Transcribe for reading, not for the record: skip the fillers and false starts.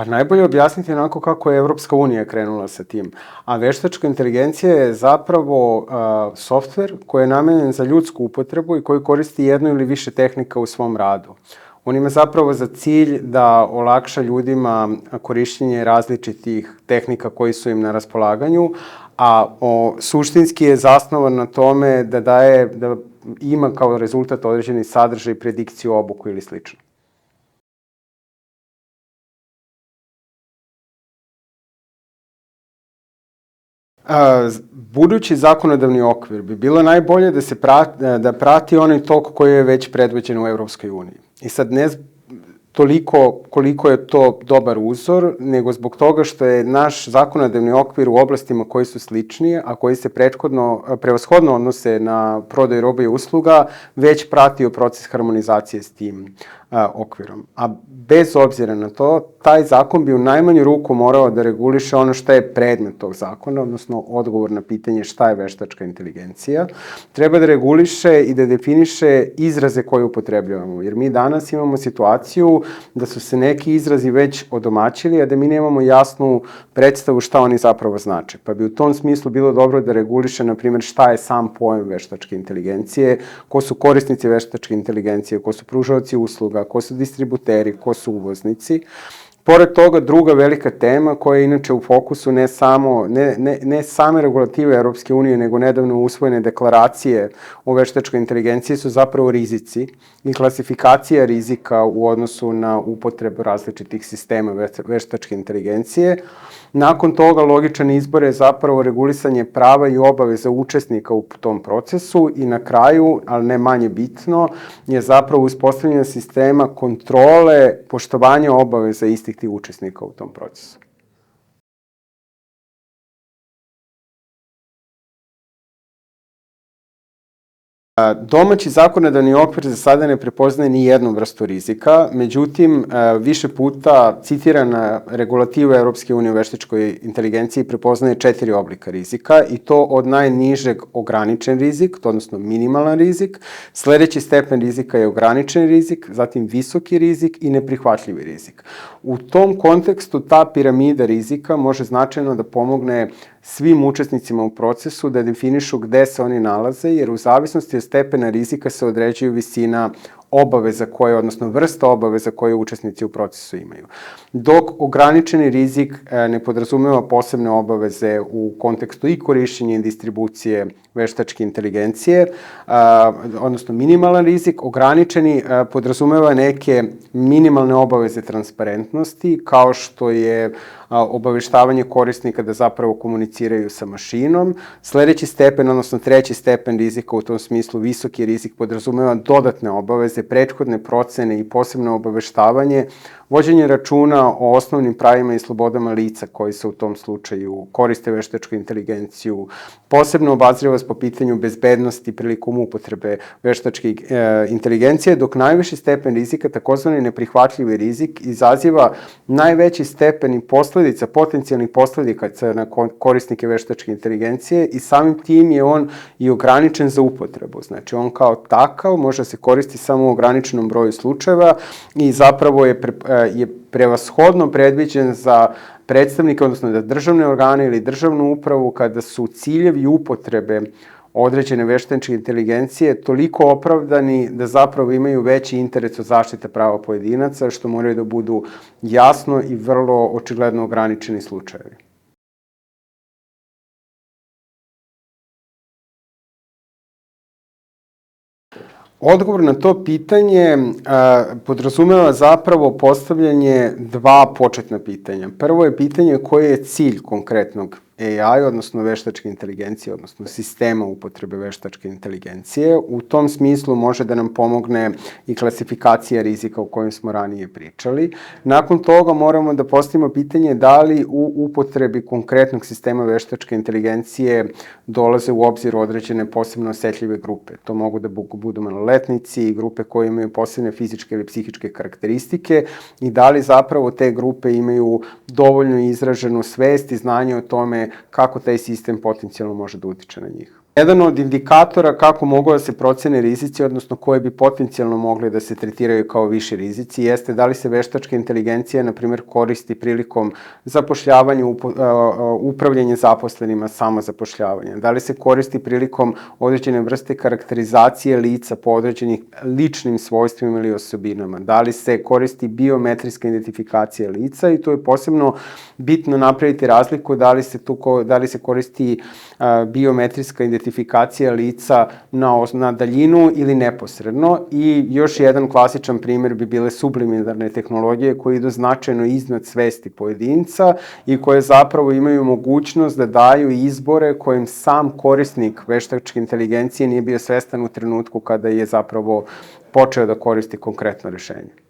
najbolje objasniti onako kako je Evropska unija krenula sa tim. A veštačka inteligencija je zapravo softver koji je namenjen za ljudsku upotrebu i koji koristi jednu ili više tehnika u svom radu. On ima zapravo za cilj da olakša ljudima korišćenje različitih tehnika koji su im na raspolaganju, a suštinski je zasnovan na tome da ima kao rezultat određeni sadržaj, predikciju, obuku ili slično. Budući zakonodavni okvir bi bilo najbolje da prati onaj tok koji je već predviđen u Evropskoj uniji. I sad ne toliko koliko je to dobar uzor, nego zbog toga što je naš zakonodavni okvir u oblastima koji su sličnije, a koji se prevashodno odnose na prodaju robe i usluga, već pratio proces harmonizacije s tim okvirom. A bez obzira na to, taj zakon bi u najmanju ruku morao da reguliše ono što je predmet tog zakona, odnosno odgovor na pitanje šta je veštačka inteligencija. Treba da reguliše i da definiše izraze koje upotrebljavamo, jer mi danas imamo situaciju da su se neki izrazi već odomaćili, a da mi nemamo jasnu predstavu šta oni zapravo znače. Pa bi u tom smislu bilo dobro da reguliše, na primjer, šta je sam pojam veštačke inteligencije, ko su korisnici veštačke inteligencije, ko su pružaoci usluga, ko su distributeri, ko su uvoznici. Pored toga, druga velika tema koja je inače u fokusu ne same regulative Europske unije, nego nedavno usvojene deklaracije o veštačkoj inteligenciji su zapravo rizici i klasifikacija rizika u odnosu na upotrebu različitih sistema veštačke inteligencije. Nakon toga, logičan izbor je zapravo regulisanje prava i obaveza učesnika u tom procesu i na kraju, ali ne manje bitno, je zapravo uspostavljanje sistema kontrole poštovanja obaveza istih tih učesnika u tom procesu. Domaći zakonodavni okvir za sada ne prepoznaje ni jednu vrstu rizika, međutim, više puta citirana regulativa Europske unije u veštačkoj inteligenciji prepoznaje 4 oblika rizika i to od najnižeg ograničen rizik, odnosno minimalan rizik, sledeći stepen rizika je ograničen rizik, zatim visoki rizik i neprihvatljivi rizik. U tom kontekstu ta piramida rizika može značajno da pomogne svim učesnicima u procesu da definišu gde se oni nalaze, jer u zavisnosti od stepena rizika se određuju visina obaveza odnosno vrsta obaveza koje učesnici u procesu imaju. Dok ograničeni rizik ne podrazumeva posebne obaveze u kontekstu i korišćenja i distribucije veštačke inteligencije, odnosno minimalan rizik, ograničeni podrazumeva neke minimalne obaveze transparentnosti, kao što je obaveštavanje korisnika da zapravo komuniciraju sa mašinom. Sledeći stepen, odnosno treći stepen rizika, u tom smislu visoki rizik, podrazumeva dodatne obaveze, prethodne procene i posebno obaveštavanje, vođenje računa o osnovnim pravima i slobodama lica koji se u tom slučaju koriste veštačku inteligenciju, posebno obazrivost po pitanju bezbednosti prilikom upotrebe veštačke inteligencije, dok najviši stepen rizika, takozvani neprihvatljivi rizik, izaziva najveći stepen i potencijalnih posledica na korisnike veštačke inteligencije i samim tim je on i ograničen za upotrebu. Znači, on kao takav može se koristiti samo u ograničenom broju slučajeva i zapravo je prevashodno predviđen za predstavnike, odnosno da državne organe ili državnu upravu, kada su ciljevi upotrebe određene veštačke inteligencije toliko opravdani da zapravo imaju veći interes od zaštite prava pojedinaca, što moraju da budu jasno i vrlo očigledno ograničeni slučajevi. Odgovor na to pitanje podrazumeva zapravo postavljanje dva početna pitanja. Prvo je pitanje koji je cilj konkretnog AI, odnosno veštačke inteligencije, odnosno sistema upotrebe veštačke inteligencije. U tom smislu može da nam pomogne i klasifikacija rizika o kojem smo ranije pričali. Nakon toga moramo da postavimo pitanje da li u upotrebi konkretnog sistema veštačke inteligencije dolaze u obzir određene posebno osetljive grupe. To mogu da budu maloletnici i grupe koje imaju posebne fizičke ili psihičke karakteristike i da li zapravo te grupe imaju dovoljno izraženu svest i znanje o tome kako taj sistem potencijalno može da utiče na njih. Jedan od indikatora kako mogu da se procene rizici, odnosno koje bi potencijalno mogli da se tretiraju kao viši rizici, jeste da li se veštačka inteligencija, na primjer, koristi prilikom zapošljavanja, upravljanja zaposlenima, samozapošljavanja, da li se koristi prilikom određene vrste karakterizacije lica po određenih ličnim svojstvima ili osobinama, da li se koristi biometrijska identifikacija lica i tu je posebno bitno napraviti razliku da li se koristi biometrijska identifikacija lica na daljinu ili neposredno. I još jedan klasičan primer bi bile subliminarne tehnologije koje idu značajno iznad svesti pojedinca i koje zapravo imaju mogućnost da daju izbore kojim sam korisnik veštačke inteligencije nije bio svestan u trenutku kada je zapravo počeo da koristi konkretno rešenje.